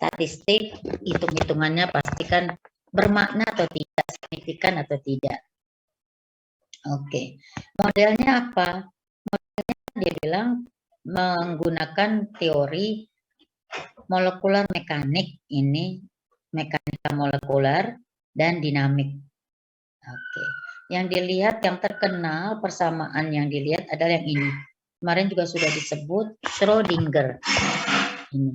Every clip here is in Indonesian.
statistik, hitung-hitungannya pastikan bermakna atau tidak, signifikan atau tidak. Oke, modelnya apa? Modelnya dia bilang menggunakan teori molekular mekanik, ini mekanika molekular dan dinamik. Oke, yang dilihat, yang terkenal persamaan yang dilihat adalah yang ini. Kemarin juga sudah disebut Schrödinger. Ini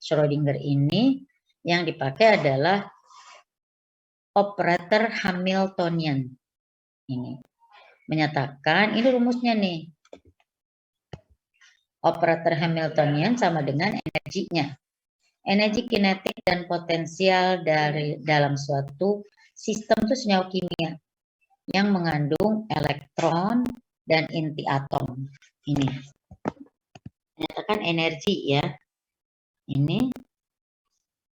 Schrödinger ini yang dipakai adalah operator Hamiltonian. Ini menyatakan, ini rumusnya nih. Operator Hamiltonian sama dengan energinya. Energi kinetik dan potensial dari dalam suatu sistem itu senyawa kimia yang mengandung elektron dan inti atom. Ini menyatakan energi ya. Ini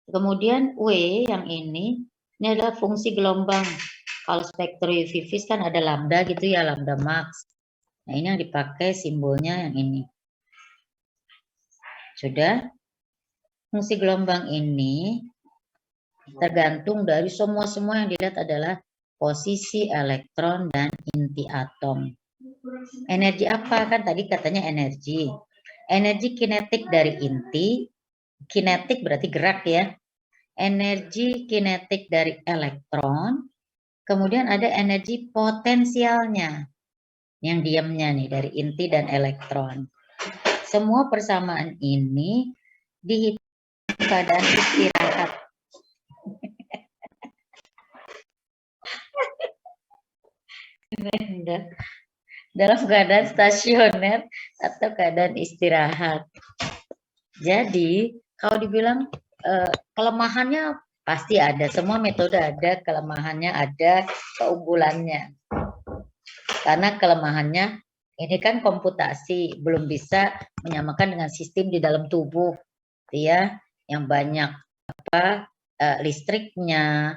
kemudian W yang ini adalah fungsi gelombang. Kalau spektrum UV vis kan ada lambda gitu ya, lambda max. Nah, ini yang dipakai simbolnya yang ini. Sudah. Fungsi gelombang ini tergantung dari semua yang dilihat adalah posisi elektron dan inti atom. Energi apa? Kan tadi katanya energi. Energi kinetik dari inti, kinetik berarti gerak ya. Energi kinetik dari elektron, kemudian ada energi potensialnya, yang diamnya nih dari inti dan elektron. Semua persamaan ini dihitung keadaan istirahat. Dalam keadaan stasioner atau keadaan istirahat. Jadi kalau dibilang kelemahannya pasti ada, semua metode ada, kelemahannya ada, keunggulannya. Karena kelemahannya ini kan komputasi, belum bisa menyamakan dengan sistem di dalam tubuh, ya, yang banyak apa listriknya,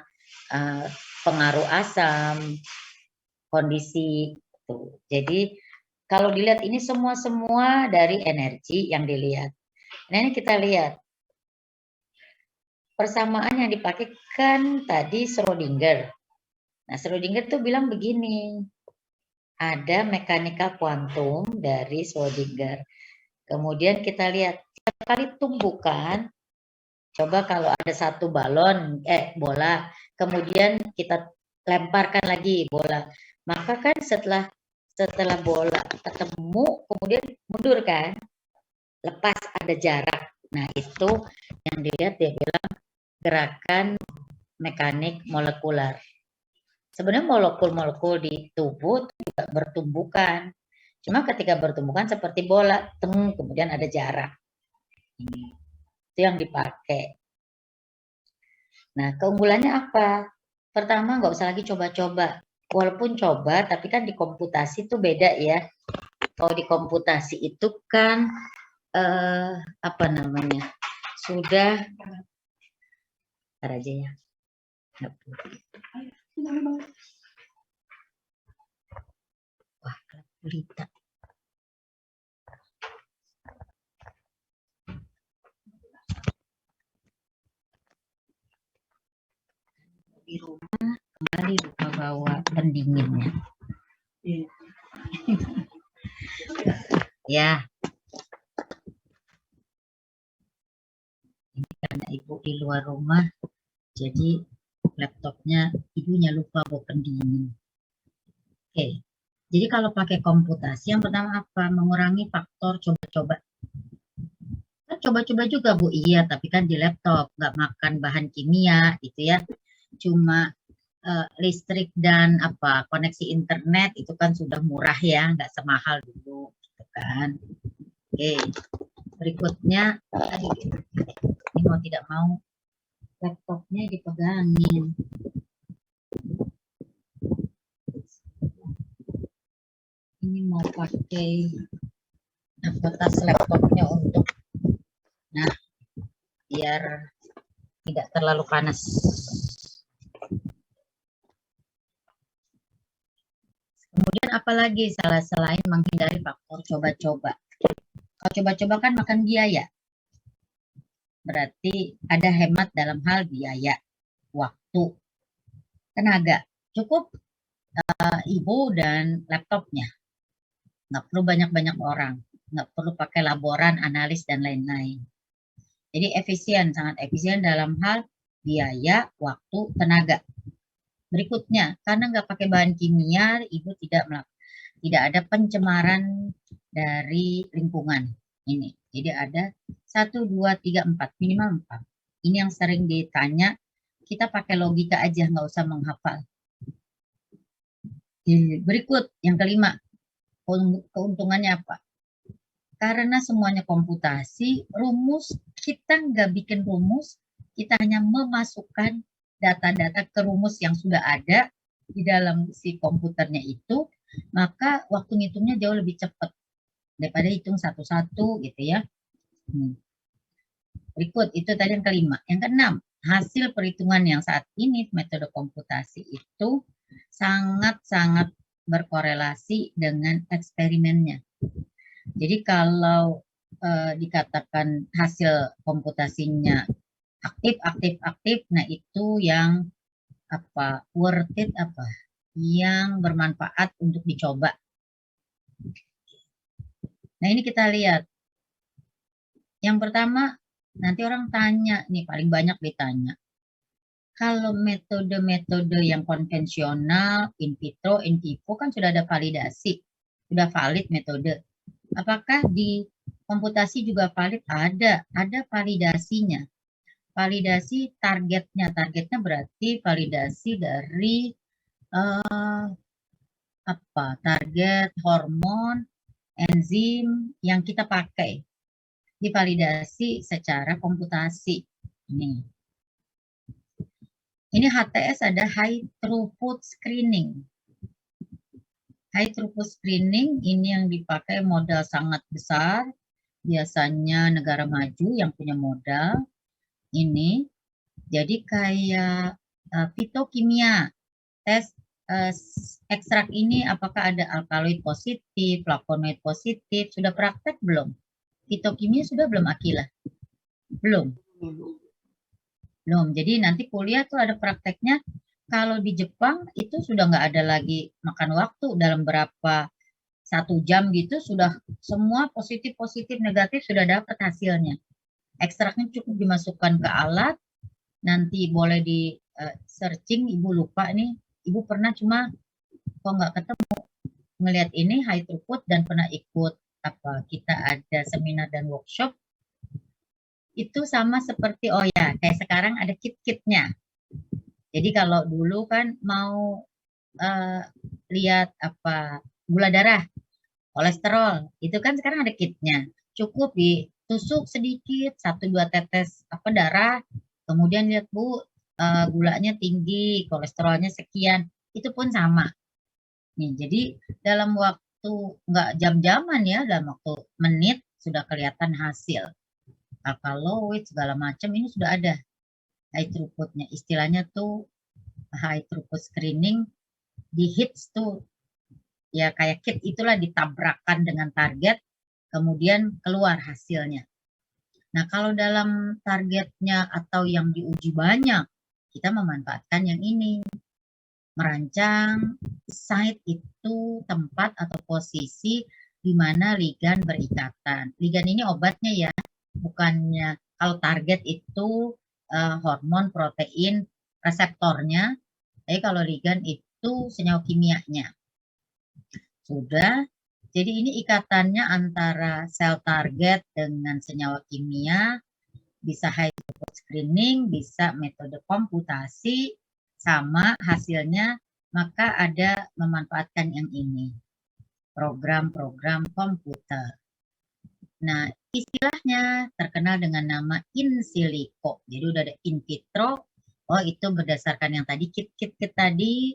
pengaruh asam, kondisi. Jadi kalau dilihat ini semua dari energi yang dilihat. Nah ini kita lihat persamaan yang dipakai kan tadi Schrödinger. Nah Schrödinger tuh bilang begini, ada mekanika kuantum dari Schrödinger. Kemudian kita lihat setiap kali tumbukan, coba kalau ada satu balon, bola, kemudian kita lemparkan lagi bola, maka kan setelah bola ketemu, kemudian mundur kan, lepas ada jarak. Nah itu yang dilihat, dia bilang gerakan mekanik molekular. Sebenarnya molekul-molekul di tubuh juga bertumbukan. Cuma ketika bertumbukan seperti bola, kemudian ada jarak. Ini. Itu yang dipakai. Nah, keunggulannya apa? Pertama, nggak usah lagi coba-coba. Walaupun coba, tapi kan di komputasi itu beda ya. Kalau di komputasi itu kan, apa namanya, sudah, ntar aja ya. Wah, gulita. Di rumah kembali lupa bawa pendinginnya. Ya. Ini karena ibu di luar rumah, jadi laptopnya ibunya lupa bawa pendingin. Oke. Jadi kalau pakai komputasi, yang pertama apa? Mengurangi faktor coba-coba. Kan coba-coba juga Bu, iya, tapi kan di laptop nggak makan bahan kimia gitu ya. Cuma listrik dan apa koneksi internet itu kan sudah murah ya, nggak semahal dulu gitu kan. Oke, berikutnya ini mau tidak mau laptopnya dipegangin. Ini mau pakai apa tas laptopnya untuk, nah biar tidak terlalu panas. Kemudian apalagi selain menghindari faktor coba-coba. Kalau coba-coba kan makan biaya. berarti ada hemat dalam hal biaya, waktu, tenaga. Cukup ibu dan laptopnya. Nggak perlu banyak-banyak orang. Nggak perlu pakai laboran, analis, dan lain-lain. Jadi efisien, sangat efisien dalam hal biaya, waktu, tenaga. Berikutnya, karena nggak pakai bahan kimia, ibu tidak ada pencemaran dari lingkungan. Ini, jadi ada 1, 2, 3, 4, minimal 4. Ini yang sering ditanya, kita pakai logika aja, nggak usah menghafal. Berikut, yang kelima, keuntungannya apa? Karena semuanya komputasi, rumus, kita nggak bikin rumus, kita hanya memasukkan data-data ke rumus yang sudah ada di dalam si komputernya itu, maka waktu ngitungnya jauh lebih cepat daripada hitung satu-satu gitu ya. Berikut, itu tadi yang kelima. Yang keenam, hasil perhitungan yang saat ini metode komputasi itu sangat-sangat berkorelasi dengan eksperimennya. Jadi kalau dikatakan hasil komputasinya aktif, nah itu yang apa, worth it, apa, yang bermanfaat untuk dicoba. Nah ini kita lihat. Yang pertama, nanti orang tanya, nih paling banyak ditanya. Kalau metode-metode yang konvensional, in vitro, in vivo kan sudah ada validasi, sudah valid metode. Apakah di komputasi juga valid? Ada validasinya. Validasi targetnya berarti validasi dari target hormon, enzim yang kita pakai. Divalidasi secara komputasi. Ini HTS ada high throughput screening. High throughput screening ini yang dipakai modal sangat besar, biasanya negara maju yang punya modal ini. Jadi kayak fitokimia, tes ekstrak ini apakah ada alkaloid positif, flavonoid positif, sudah praktek belum? Fitokimia sudah belum, Akila? Belum. Jadi nanti kuliah tuh ada prakteknya. Kalau di Jepang itu sudah nggak ada lagi makan waktu, dalam berapa 1 jam gitu sudah semua positif negatif sudah dapat hasilnya. Ekstraknya cukup dimasukkan ke alat, nanti boleh di searching. Ibu lupa nih, ibu pernah cuma kok nggak ketemu ngelihat ini high throughput dan pernah ikut kita ada seminar dan workshop. Itu sama seperti kayak sekarang ada kit-kitnya. Jadi kalau dulu kan mau lihat gula darah, kolesterol, itu kan sekarang ada kitnya. Cukup ditusuk sedikit 1-2 tetes darah, kemudian lihat Bu, gulanya tinggi, kolesterolnya sekian, itu pun sama. Nih, jadi dalam waktu nggak jam-jaman ya, dalam waktu menit sudah kelihatan hasil. Alkaloid segala macam ini sudah ada high throughputnya. Istilahnya tuh high throughput screening, di hits tuh ya kayak kit itulah, ditabrakkan dengan target, kemudian keluar hasilnya. Nah kalau dalam targetnya atau yang diuji banyak, kita memanfaatkan yang ini. Merancang site itu tempat atau posisi di mana ligan berikatan. Ligan ini obatnya ya, bukannya kalau target itu hormon, protein, reseptornya. Tapi kalau ligan itu senyawa kimianya. Sudah, jadi ini ikatannya antara sel target dengan senyawa kimia, bisa high throughput screening, bisa metode komputasi, sama hasilnya, maka ada memanfaatkan yang ini, program-program komputer. Nah, istilahnya terkenal dengan nama in silico. Jadi udah ada in vitro, itu berdasarkan yang tadi kit-kit tadi.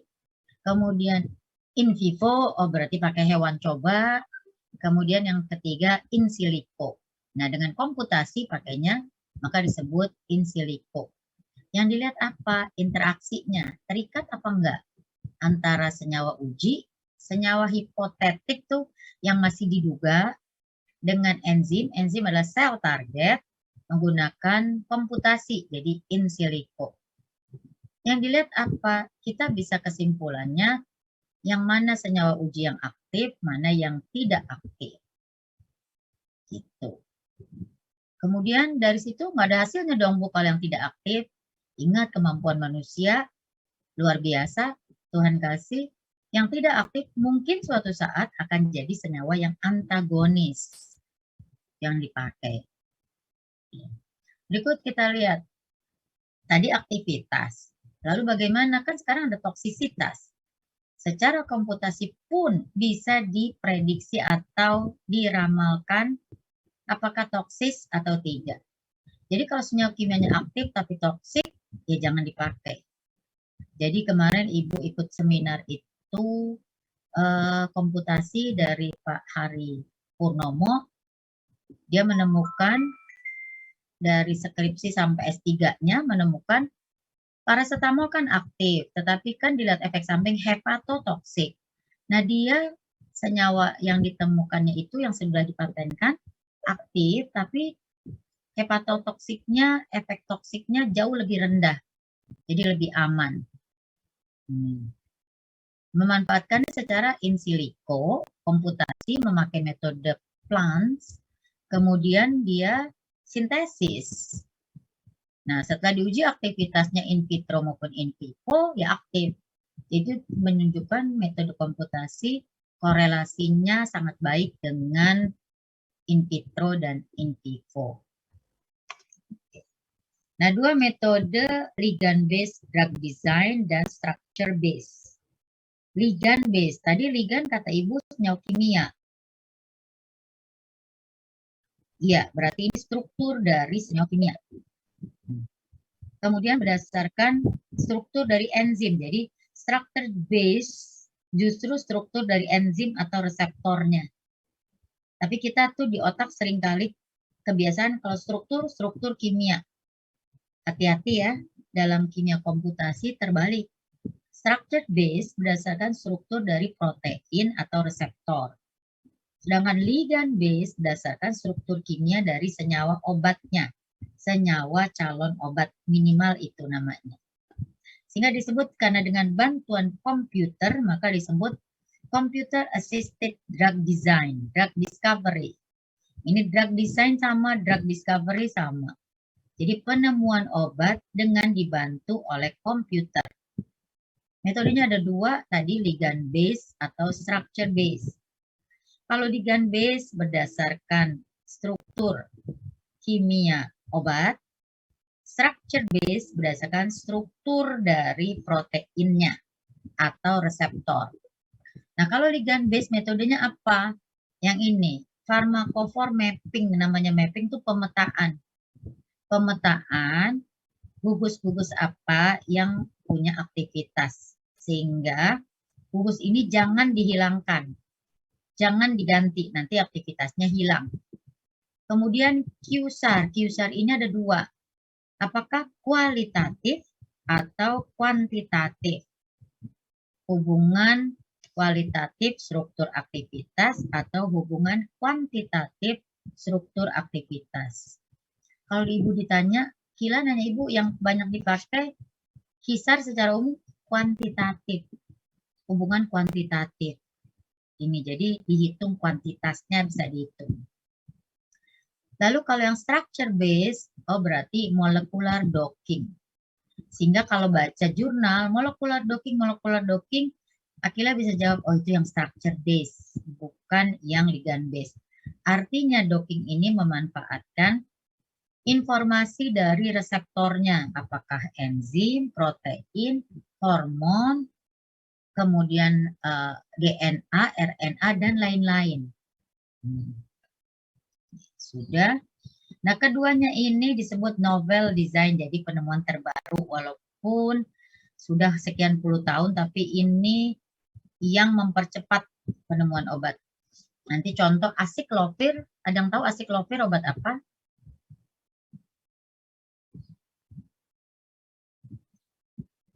Kemudian in vivo, berarti pakai hewan coba. Kemudian yang ketiga in silico. Nah, dengan komputasi pakainya, maka disebut in silico. Yang dilihat apa? Interaksinya. Terikat apa enggak? Antara senyawa uji, senyawa hipotetik tuh yang masih diduga, dengan enzim. Enzim adalah sel target. menggunakan komputasi, jadi in silico. Yang dilihat apa? Kita bisa kesimpulannya yang mana senyawa uji yang aktif, mana yang tidak aktif. Gitu. Kemudian dari situ nggak ada hasilnya dong Bu kalau yang tidak aktif. Ingat kemampuan manusia luar biasa, Tuhan kasih. Yang tidak aktif mungkin suatu saat akan jadi senyawa yang antagonis yang dipakai. Berikut kita lihat. Tadi aktivitas. Lalu bagaimana? Kan sekarang ada toksisitas. Secara komputasi pun bisa diprediksi atau diramalkan apakah toksis atau tidak. Jadi kalau senyawa kimianya aktif tapi toksik, ya jangan dipakai. Jadi kemarin Ibu ikut seminar itu komputasi dari Pak Hari Purnomo. Dia menemukan dari skripsi sampai S3-nya menemukan paracetamol kan aktif, tetapi kan dilihat efek samping hepatotoksik. Nah, dia senyawa yang ditemukannya itu yang sudah dipatenkan aktif, tapi hepatotoksiknya, efek toksiknya jauh lebih rendah, jadi lebih aman. Memanfaatkan secara in silico, komputasi memakai metode Planck, kemudian dia sintesis. Nah, setelah diuji aktivitasnya in vitro maupun in vivo, ya aktif. Itu menunjukkan metode komputasi korelasinya sangat baik dengan in vitro dan in vivo. Nah, dua metode ligand based drug design dan structure based. Ligand based, tadi ligand kata Ibu senyawa kimia. Iya, berarti ini struktur dari senyawa kimia. Kemudian berdasarkan struktur dari enzim. Jadi structure base justru struktur dari enzim atau reseptornya. Tapi kita tuh di otak seringkali kebiasaan kalau struktur kimia. Hati-hati ya, dalam kimia komputasi terbalik. Structure base berdasarkan struktur dari protein atau reseptor. Sedangkan ligand base berdasarkan struktur kimia dari senyawa obatnya. Senyawa calon obat minimal itu namanya. Sehingga disebut karena dengan bantuan komputer maka disebut computer assisted drug design, drug discovery. Ini drug design sama drug discovery sama. Jadi penemuan obat dengan dibantu oleh komputer. Metodenya ada dua, tadi ligand base atau structure base. Kalau ligand base berdasarkan struktur kimia obat, structure base berdasarkan struktur dari proteinnya atau reseptor. Nah, kalau ligand base metodenya apa? Yang ini, pharmacophore mapping, namanya mapping itu pemetaan. Pemetaan gugus-gugus apa yang punya aktivitas. Sehingga gugus ini jangan dihilangkan. Jangan diganti, nanti aktivitasnya hilang. Kemudian QSAR. QSAR ini ada dua. Apakah kualitatif atau kuantitatif? Hubungan kualitatif struktur aktivitas atau hubungan kuantitatif struktur aktivitas. Kalau Ibu ditanya, Kila nanya Ibu yang banyak dipakai, QSAR secara umum kuantitatif. Hubungan kuantitatif. Ini jadi dihitung kuantitasnya bisa dihitung. Lalu kalau yang structure based, oh berarti molecular docking. Sehingga kalau baca jurnal molecular docking, Akila bisa jawab, oh itu yang structure based, bukan yang ligand based. Artinya docking ini memanfaatkan informasi dari reseptornya, apakah enzim, protein, hormon, kemudian DNA, RNA, dan lain-lain. Sudah. Nah, keduanya ini disebut novel design, jadi penemuan terbaru walaupun sudah sekian puluh tahun, tapi ini yang mempercepat penemuan obat. Nanti contoh asiklovir, ada yang tahu asiklovir obat apa?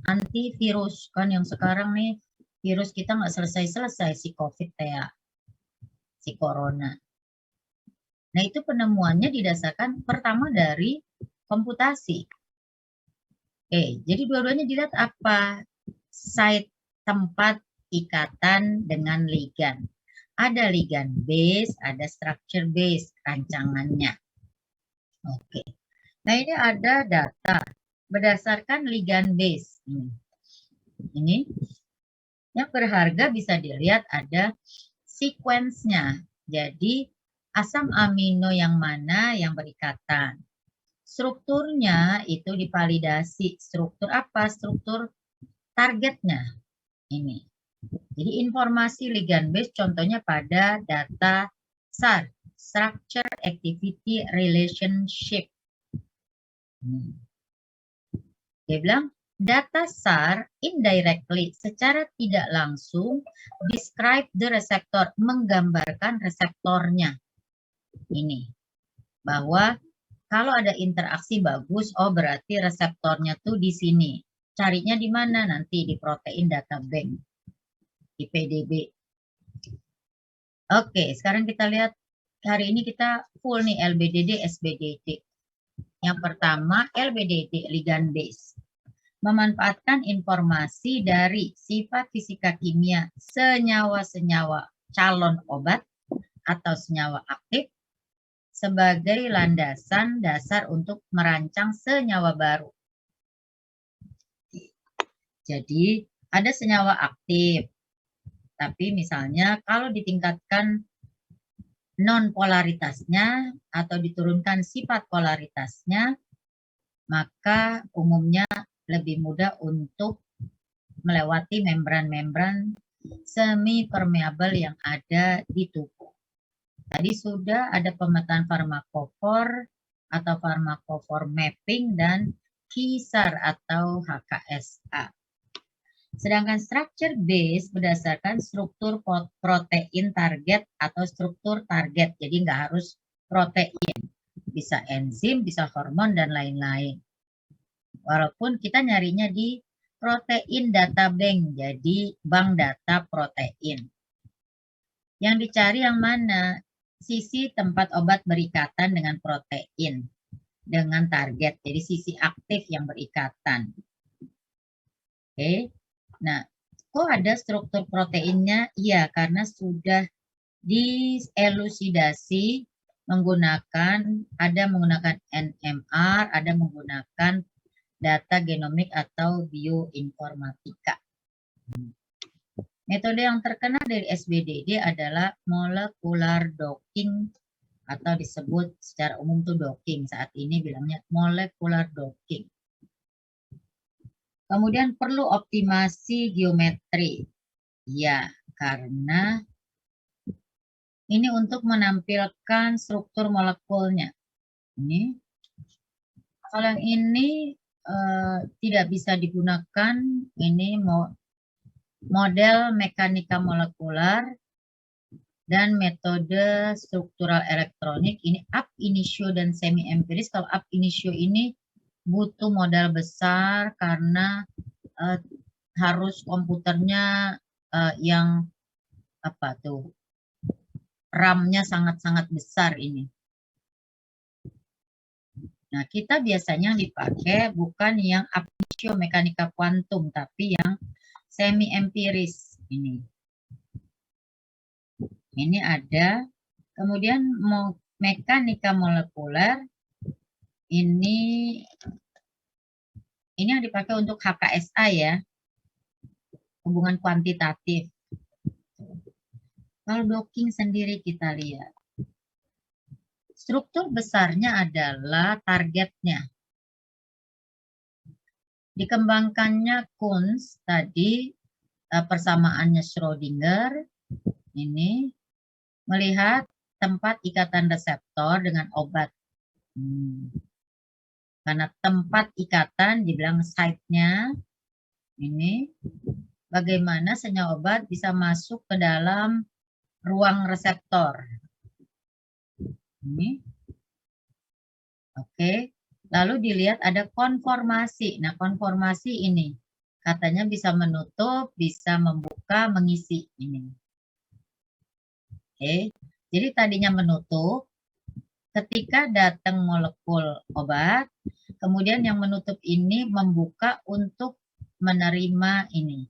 Antivirus, kan yang sekarang nih virus kita nggak selesai-selesai si COVID ya, si corona. Nah, itu penemuannya didasarkan pertama dari komputasi. Oke, jadi dua-duanya dilihat apa? Site, tempat ikatan dengan ligan. Ada ligan base, ada structure base, rancangannya. Oke. Nah, ini ada data berdasarkan ligan base. Ini yang berharga bisa dilihat ada sequence-nya. Jadi, asam amino yang mana yang berikatan. Strukturnya itu divalidasi. Struktur apa? Struktur targetnya. Ini. Jadi informasi ligan base contohnya pada data SAR. Structure Activity Relationship. Dia bilang, data SAR indirectly, secara tidak langsung, describe the receptor, menggambarkan reseptornya. Ini. Bahwa kalau ada interaksi bagus, oh berarti reseptornya tuh di sini. Carinya di mana? Nanti di protein data bank, di PDB. Oke, sekarang kita lihat hari ini kita full nih LBDD, SBDD. Yang pertama LBDD, ligand base. Memanfaatkan informasi dari sifat fisika kimia senyawa-senyawa calon obat atau senyawa aktif sebagai landasan dasar untuk merancang senyawa baru. Jadi, ada senyawa aktif. Tapi misalnya kalau ditingkatkan non-polaritasnya atau diturunkan sifat polaritasnya, maka umumnya lebih mudah untuk melewati membran-membran semi permeabel yang ada di tubuh. Tadi sudah ada pemetaan farmakofor atau farmakofor mapping dan KISAR atau HKSA. Sedangkan structure base berdasarkan struktur protein target atau struktur target. Jadi nggak harus protein. Bisa enzim, bisa hormon, dan lain-lain. Walaupun kita nyarinya di protein data bank, jadi bank data protein. Yang dicari yang mana? Sisi tempat obat berikatan dengan protein, dengan target, jadi sisi aktif yang berikatan. Oke, nah, kok ada struktur proteinnya? Iya, karena sudah dielusidasi ada menggunakan NMR, ada menggunakan data genomik atau bioinformatika. Metode yang terkenal dari SBDD adalah molecular docking atau disebut secara umum tuh docking. Saat ini bilangnya molecular docking. Kemudian perlu optimasi geometri. Ya, karena ini untuk menampilkan struktur molekulnya. Ini. Kalau yang ini tidak bisa digunakan, ini model mekanika molekular dan metode struktural elektronik. Ini ab initio dan semi empiris. Kalau ab initio ini butuh modal besar karena harus komputernya yang apa tuh, RAM-nya sangat-sangat besar ini. Nah, kita biasanya dipakai bukan yang ab initio mekanika kuantum, tapi yang semi empiris ini. Ini ada. Kemudian mekanika molekuler ini yang dipakai untuk HKSA ya. Hubungan kuantitatif. Kalau docking sendiri kita lihat. Struktur besarnya adalah targetnya. Dikembangkannya Kunz tadi persamaannya Schrödinger ini melihat tempat ikatan reseptor dengan obat. Karena tempat ikatan dibilang site-nya ini bagaimana senyawa obat bisa masuk ke dalam ruang reseptor. Ini. Oke. Lalu dilihat ada konformasi. Nah, konformasi ini katanya bisa menutup, bisa membuka, mengisi ini. Oke. Jadi tadinya menutup, ketika datang molekul obat, kemudian yang menutup ini membuka untuk menerima ini.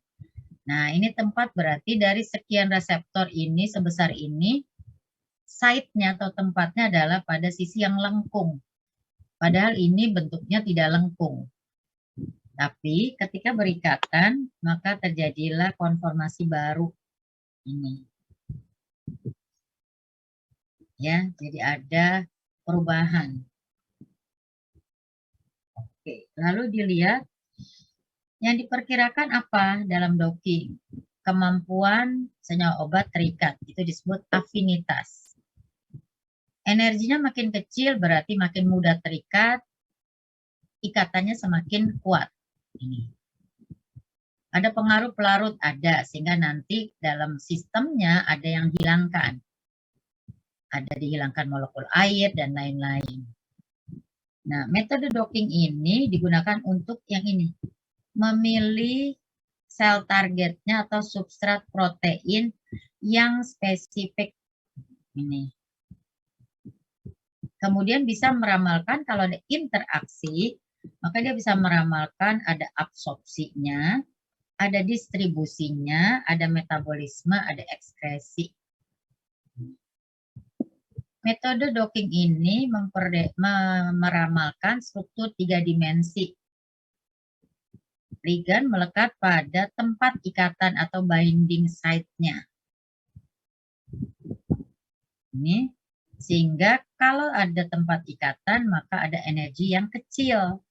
Nah, ini tempat berarti dari sekian reseptor ini sebesar ini, site-nya atau tempatnya adalah pada sisi yang lengkung. Padahal ini bentuknya tidak lengkung. Tapi ketika berikatan, maka terjadilah konformasi baru ini. Ya, jadi ada perubahan. Oke, lalu dilihat yang diperkirakan apa dalam docking? Kemampuan senyawa obat terikat, itu disebut afinitas. Energinya makin kecil berarti makin mudah terikat, ikatannya semakin kuat. Ini. Ada pengaruh pelarut, ada, sehingga nanti dalam sistemnya ada yang dihilangkan. Ada dihilangkan molekul air dan lain-lain. Nah, metode docking ini digunakan untuk yang ini. Memilih sel targetnya atau substrat protein yang spesifik. Ini. Kemudian bisa meramalkan kalau ada interaksi, maka dia bisa meramalkan ada absorpsinya, ada distribusinya, ada metabolisme, ada ekskresi. Metode docking ini meramalkan struktur 3 dimensi. Ligand melekat pada tempat ikatan atau binding site-nya. Ini, sehingga kalau ada tempat ikatan, maka ada energi yang kecil.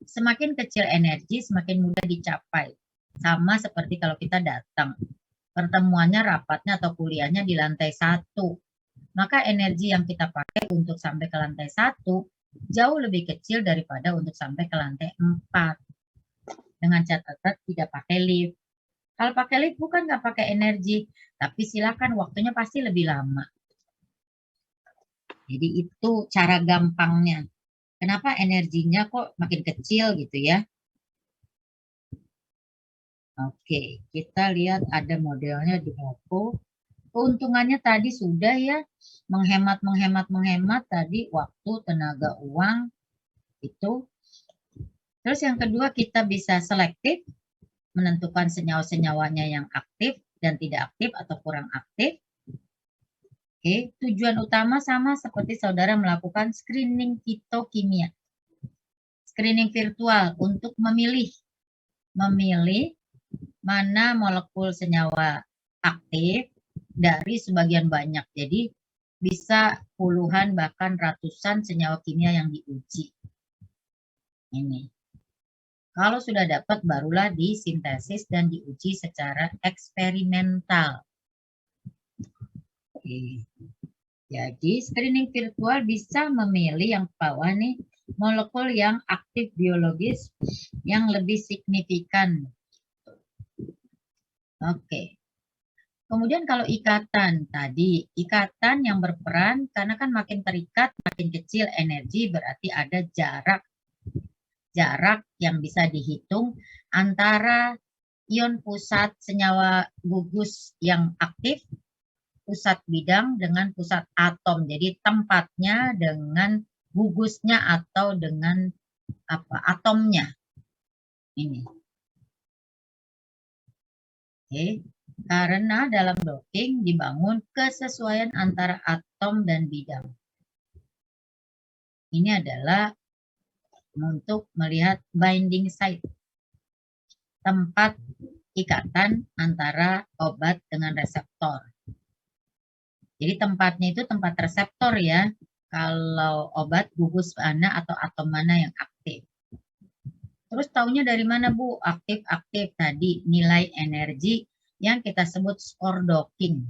Semakin kecil energi, semakin mudah dicapai. Sama seperti kalau kita datang. Pertemuannya, rapatnya, atau kuliahnya di lantai 1. Maka energi yang kita pakai untuk sampai ke lantai 1 jauh lebih kecil daripada untuk sampai ke lantai 4. Dengan catatan tidak pakai lift. Kalau pakai lift bukan nggak pakai energi, tapi silakan waktunya pasti lebih lama. Jadi itu cara gampangnya. Kenapa energinya kok makin kecil gitu ya? Oke, kita lihat ada modelnya di Oppo. Keuntungannya tadi sudah ya, menghemat tadi waktu, tenaga, uang, itu. Terus yang kedua kita bisa selektif, menentukan senyawa-senyawanya yang aktif dan tidak aktif atau kurang aktif. Oke, tujuan utama sama seperti saudara melakukan screening fitokimia. Screening virtual untuk memilih mana molekul senyawa aktif dari sebagian banyak. Jadi bisa puluhan bahkan ratusan senyawa kimia yang diuji. Ini. Kalau sudah dapat barulah disintesis dan diuji secara eksperimental. Oke. Jadi screening virtual bisa memilih yang bawah nih, molekul yang aktif biologis yang lebih signifikan. Oke. Kemudian kalau ikatan tadi, ikatan yang berperan karena kan makin terikat, makin kecil energi berarti ada jarak. Jarak yang bisa dihitung antara ion pusat senyawa gugus yang aktif, pusat bidang dengan pusat atom. Jadi tempatnya dengan gugusnya atau dengan atomnya. Ini. Oke. Karena dalam docking dibangun kesesuaian antara atom dan bidang. Ini adalah untuk melihat binding site. Tempat ikatan antara obat dengan reseptor. Jadi tempatnya itu tempat reseptor ya. Kalau obat gugus mana atau atom mana yang aktif. Terus taunya dari mana Bu? Aktif-aktif tadi nilai energi yang kita sebut skor docking.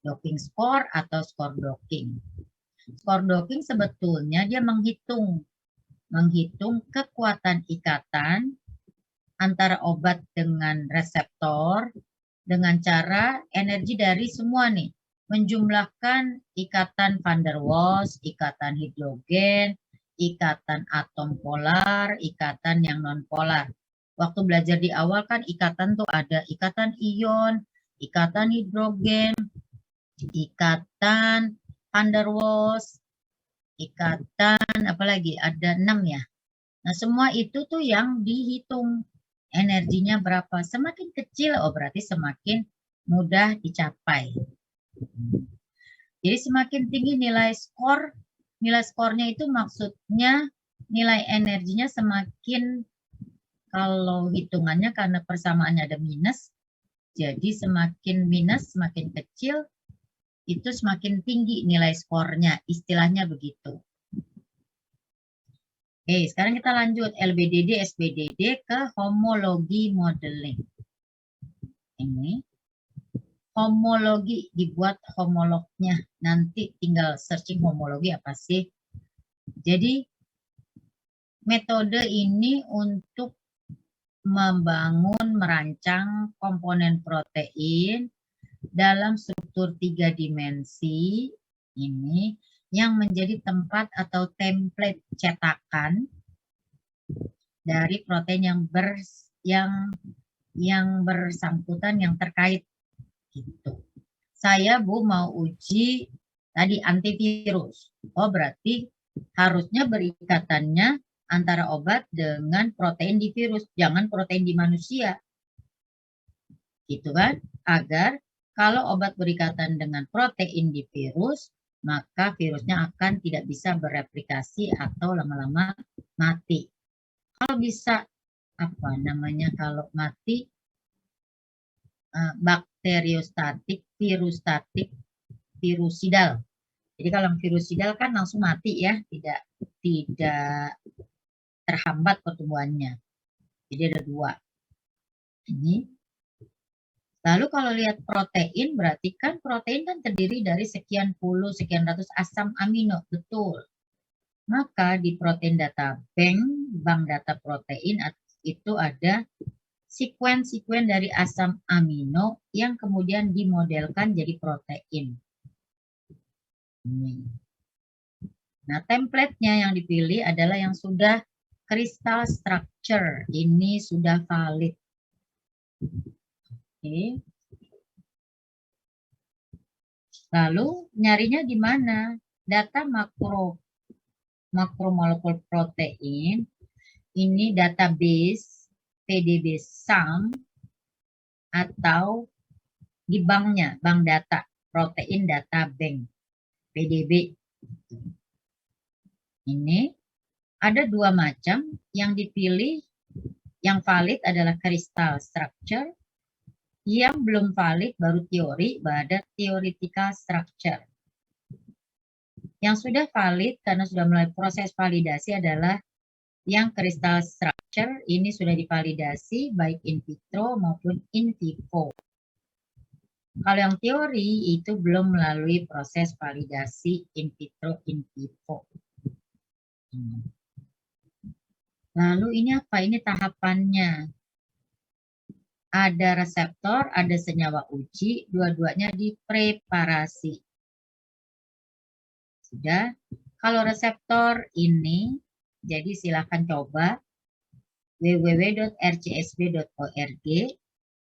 Docking score atau skor docking. Skor docking sebetulnya dia menghitung kekuatan ikatan antara obat dengan reseptor dengan cara energi dari semua nih. Menjumlahkan ikatan van der Waals, ikatan hidrogen, ikatan atom polar, ikatan yang non polar. Waktu belajar di awal kan ikatan tuh ada ikatan ion, ikatan hidrogen, ikatan van der Waals, ikatan, apalagi ada 6 ya. Nah, semua itu tuh yang dihitung energinya berapa. Semakin kecil, oh berarti semakin mudah dicapai. Jadi semakin tinggi nilai skornya itu maksudnya nilai energinya semakin, kalau hitungannya karena persamaannya ada minus, jadi semakin minus, semakin kecil, itu semakin tinggi nilai skornya, istilahnya begitu. Oke, sekarang kita lanjut LBDD, SBDD ke homologi modeling. Ini homologi, dibuat homolognya. Nanti tinggal searching homologi apa sih. Jadi metode ini untuk membangun, merancang komponen protein dalam struktur 3 dimensi ini yang menjadi tempat atau template cetakan dari protein yang bersangkutan, yang terkait gitu. Saya Bu mau uji tadi antivirus. Oh berarti harusnya berikatannya antara obat dengan protein di virus, jangan protein di manusia. Gitu kan? Agar kalau obat berikatan dengan protein di virus, maka virusnya akan tidak bisa bereplikasi atau lama-lama mati. Kalau bisa, apa namanya, kalau mati, bakteriostatik, virustatik, virusidal. Jadi kalau virusidal kan langsung mati ya, tidak terhambat pertumbuhannya. Jadi ada 2. Ini. Lalu kalau lihat protein, berarti kan protein kan terdiri dari sekian puluh, sekian ratus asam amino, betul. Maka di protein data bank data protein itu ada sekuen-sekuen dari asam amino yang kemudian dimodelkan jadi protein. Nah, template-nya yang dipilih adalah yang sudah crystal structure. Ini sudah valid. Oke. Lalu nyarinya di mana? Data makromolekul protein. Ini database PDB-SAM atau di banknya, bank data, protein data bank, PDB. Ini ada 2 macam, yang dipilih, yang valid adalah crystal structure, yang belum valid baru teori, ada theoretical structure. Yang sudah valid karena sudah mulai proses validasi adalah yang crystal structure, ini sudah divalidasi baik in vitro maupun in vivo. Kalau yang teori itu belum melalui proses validasi in vitro, in vivo. Lalu ini apa? Ini tahapannya. Ada reseptor, ada senyawa uji, dua-duanya dipreparasi. Sudah. Kalau reseptor ini, jadi silakan coba www.rcsb.org,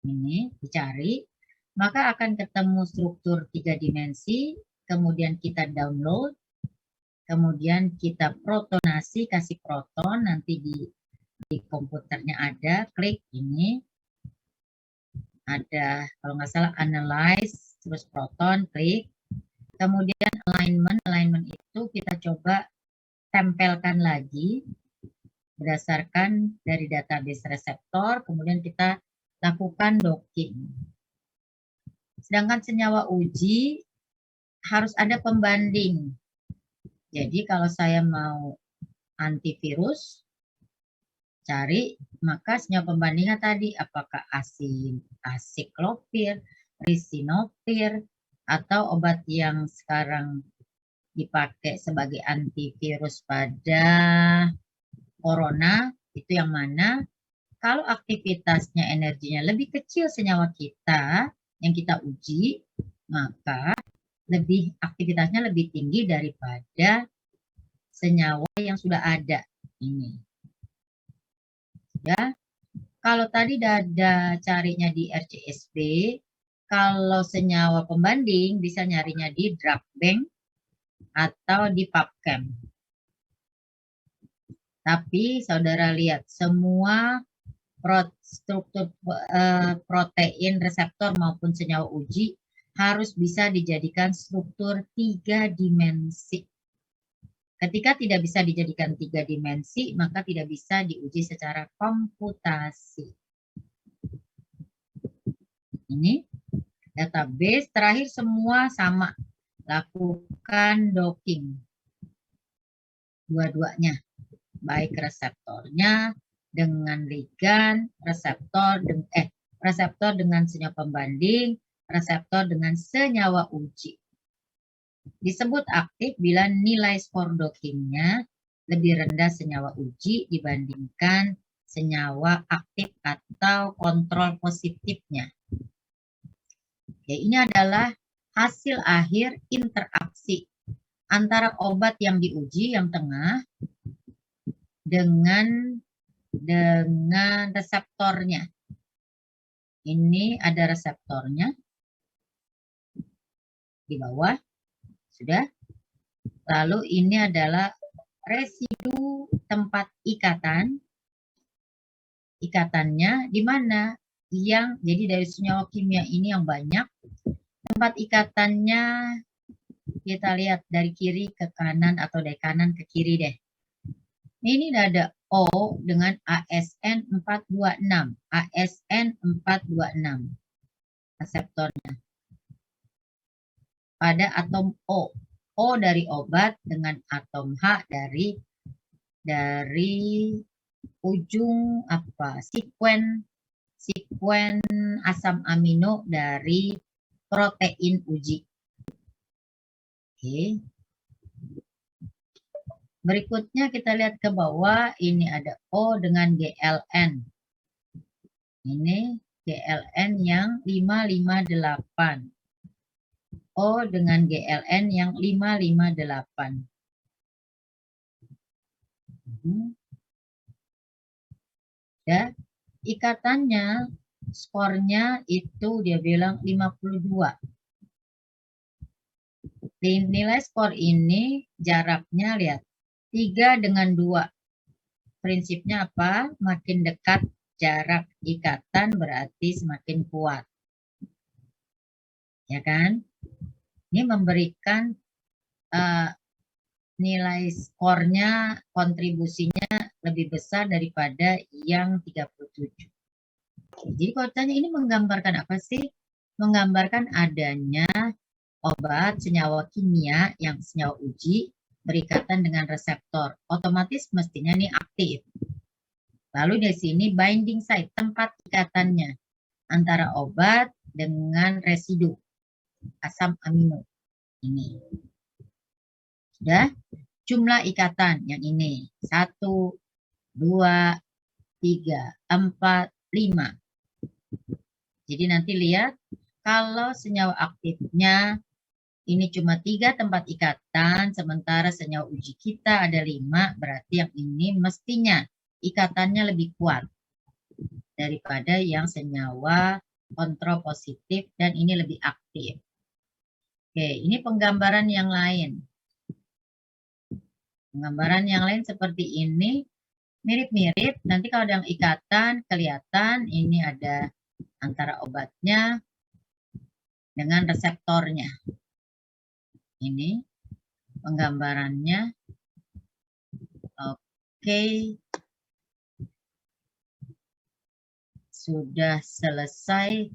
ini dicari, maka akan ketemu struktur 3 dimensi, kemudian kita download, kemudian kita protonasi, kasih proton, nanti di komputernya ada, klik ini, ada kalau nggak salah analyze, terus proton, klik, kemudian alignment itu kita coba tempelkan lagi berdasarkan dari database reseptor, kemudian kita lakukan docking. Sedangkan senyawa uji harus ada pembanding. Jadi kalau saya mau antivirus, cari, maka senyawa pembandingnya tadi apakah acyclovir, ritonavir, atau obat yang sekarang dipakai sebagai antivirus pada corona, itu yang mana? Kalau aktivitasnya energinya lebih kecil senyawa kita yang kita uji, maka aktivitasnya lebih tinggi daripada senyawa yang sudah ada ini. Ya, kalau tadi ada carinya di RCSB, kalau senyawa pembanding bisa nyarinya di drug bank atau di PubChem. Tapi saudara lihat semua struktur protein reseptor maupun senyawa uji harus bisa dijadikan struktur 3 dimensi. Ketika tidak bisa dijadikan 3 dimensi, maka tidak bisa diuji secara komputasi. Ini database, terakhir semua sama. Lakukan docking. Dua-duanya. Baik reseptornya dengan ligand, reseptor dengan senyawa pembanding, reseptor dengan senyawa uji. Disebut aktif bila nilai skor dockingnya lebih rendah senyawa uji dibandingkan senyawa aktif atau kontrol positifnya. Oke, ini adalah hasil akhir interaksi antara obat yang diuji yang tengah dengan reseptornya. Ini ada reseptornya di bawah. Sudah. Lalu ini adalah residu tempat ikatan. Ikatannya di mana? Jadi dari senyawa kimia ini yang banyak. Tempat ikatannya kita lihat dari kiri ke kanan atau dari kanan ke kiri deh. Ini ada O dengan ASN 426. ASN 426. Reseptornya. Pada atom O. O dari obat dengan atom H dari ujung sekuen asam amino dari protein uji. Oke. Berikutnya kita lihat ke bawah, ini ada O dengan GLN. Ini GLN yang 558. O dengan GLN yang 558. Ya, ikatannya, skornya itu dia bilang 52. Nilai skor ini jaraknya lihat, 3 dengan 2. Prinsipnya apa? Makin dekat jarak ikatan berarti semakin kuat. Ya kan? Ini memberikan nilai skornya, kontribusinya lebih besar daripada yang 37. Jadi kalau tanya ini menggambarkan apa sih? Menggambarkan adanya obat senyawa kimia yang senyawa uji berikatan dengan reseptor. Otomatis mestinya ini aktif. Lalu di sini binding site, tempat ikatannya antara obat dengan residu asam amino. Ini. Sudah? Jumlah ikatan yang ini. 1, 2, 3, 4, 5. Jadi nanti lihat, kalau senyawa aktifnya ini cuma 3 tempat ikatan, sementara senyawa uji kita ada 5, berarti yang ini mestinya ikatannya lebih kuat daripada yang senyawa kontrol positif dan ini lebih aktif. Oke, ini penggambaran yang lain. Penggambaran yang lain seperti ini, mirip-mirip. Nanti kalau ada yang ikatan, kelihatan ini ada antara obatnya dengan reseptornya. Ini penggambarannya. Oke. Sudah selesai.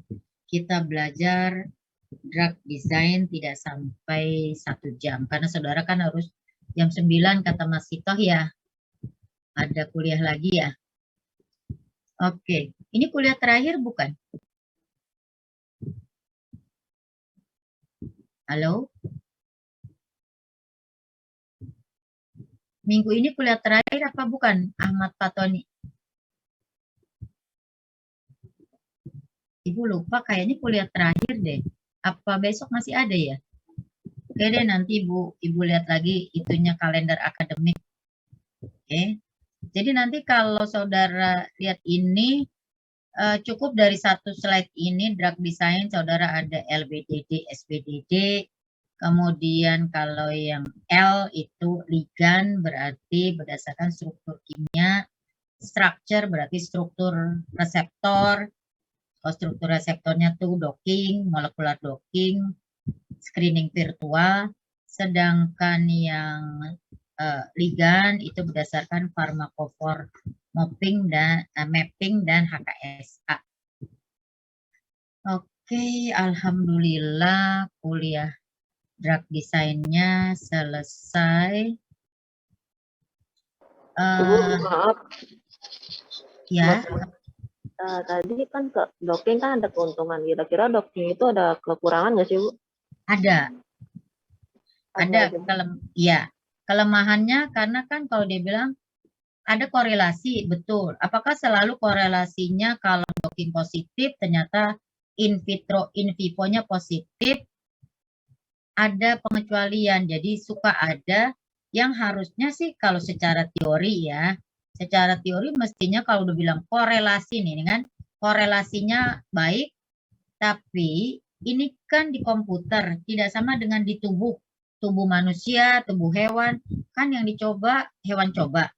Kita belajar drug design tidak sampai 1 jam. Karena saudara kan harus jam 9 kata Mas Sitoh ya. Ada kuliah lagi ya. Oke. Ini kuliah terakhir bukan? Halo? Minggu ini kuliah terakhir apa bukan, Ahmad Fatoni? Ibu lupa, kayaknya kuliah terakhir deh. Apa besok masih ada ya? Oke deh, nanti Ibu lihat lagi itunya kalender akademik. Oke. Jadi nanti kalau saudara lihat ini, cukup dari 1 slide ini, drug design, saudara ada LBDD, SBDD, Kemudian kalau yang L itu ligand, berarti berdasarkan struktur kimia. Structure berarti struktur reseptor. Kalau struktur reseptornya tuh docking, molekular docking, screening virtual. Sedangkan yang ligand itu berdasarkan pharmacophore mapping dan HKSA. Oke, alhamdulillah kuliah drug design-nya selesai. Ibu, maaf. Ya. Tadi kan docking kan ada keuntungan. Kira-kira docking itu ada kekurangan nggak sih, Bu? Ada. Ya, kelemahannya karena kan kalau dia bilang ada korelasi, betul. Apakah selalu korelasinya kalau docking positif ternyata in vitro, in vivo-nya positif? Ada pengecualian, jadi suka ada yang harusnya sih kalau secara teori ya, secara teori mestinya kalau udah bilang korelasi nih kan, korelasinya baik, tapi ini kan di komputer, tidak sama dengan di tubuh manusia, tubuh hewan, kan yang dicoba hewan coba.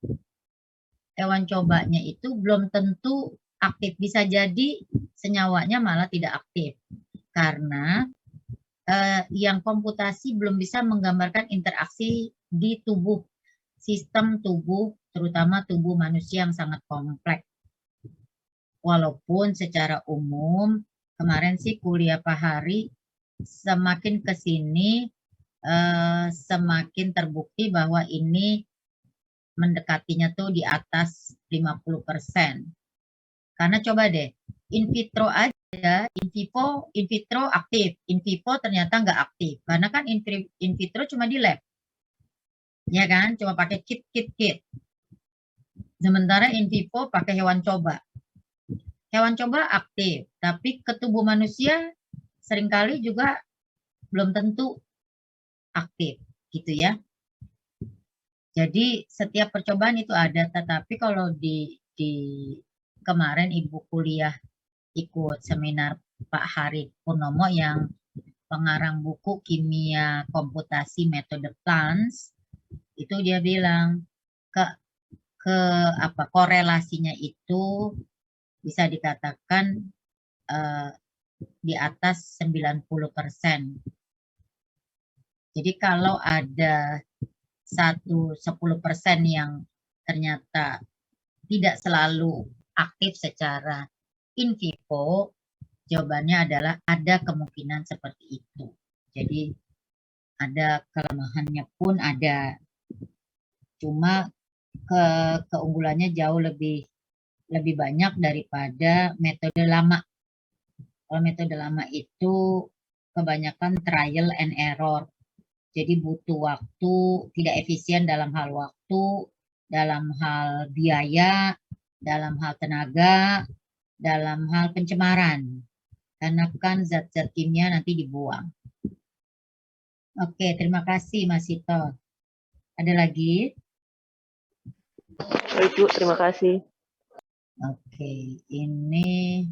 Hewan cobanya itu belum tentu aktif, bisa jadi senyawanya malah tidak aktif. Karena yang komputasi belum bisa menggambarkan interaksi di tubuh, sistem tubuh, terutama tubuh manusia yang sangat kompleks. Walaupun secara umum, kemarin sih kuliah Pak Hari, semakin ke sini semakin terbukti bahwa ini mendekatinya tuh di atas 50%. Karena coba deh, in vitro aja, in vitro aktif, in vivo ternyata nggak aktif. Karena kan in vitro cuma di lab. Ya kan, cuma pakai kit. Sementara in vivo pakai hewan coba. Hewan coba aktif, tapi ke tubuh manusia seringkali juga belum tentu aktif, gitu ya. Jadi setiap percobaan itu ada, tetapi kalau di kemarin Ibu kuliah ikut seminar Pak Hari Purnomo yang pengarang buku Kimia Komputasi Metode Plants, itu dia bilang korelasinya itu bisa dikatakan di atas 90%. Jadi kalau ada 10% yang ternyata tidak selalu aktif secara in vivo, jawabannya adalah ada kemungkinan seperti itu. Jadi ada kelemahannya pun ada. Cuma keunggulannya jauh lebih banyak daripada metode lama. Kalau metode lama itu kebanyakan trial and error. Jadi butuh waktu, tidak efisien dalam hal waktu, dalam hal biaya, dalam hal tenaga, dalam hal pencemaran. Karena kan zat-zat kimia nanti dibuang. Oke, terima kasih Mas Sito. Ada lagi? Baik, Bu, terima kasih. Oke, ini...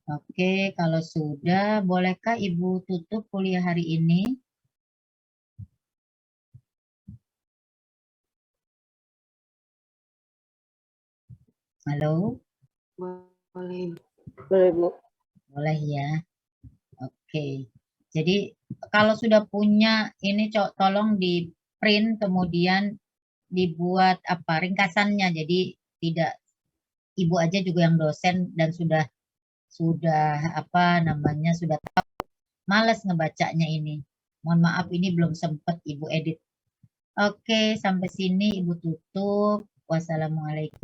Oke, kalau sudah, bolehkah Ibu tutup kuliah hari ini? Halo? Boleh, Bu. Boleh ya. Oke. Jadi kalau sudah punya ini tolong di print kemudian dibuat ringkasannya. Jadi tidak Ibu aja juga yang dosen dan sudah sudah tahu. Males ngebacanya ini. Mohon maaf ini belum sempat Ibu edit. Oke, sampai sini Ibu tutup. Wassalamualaikum.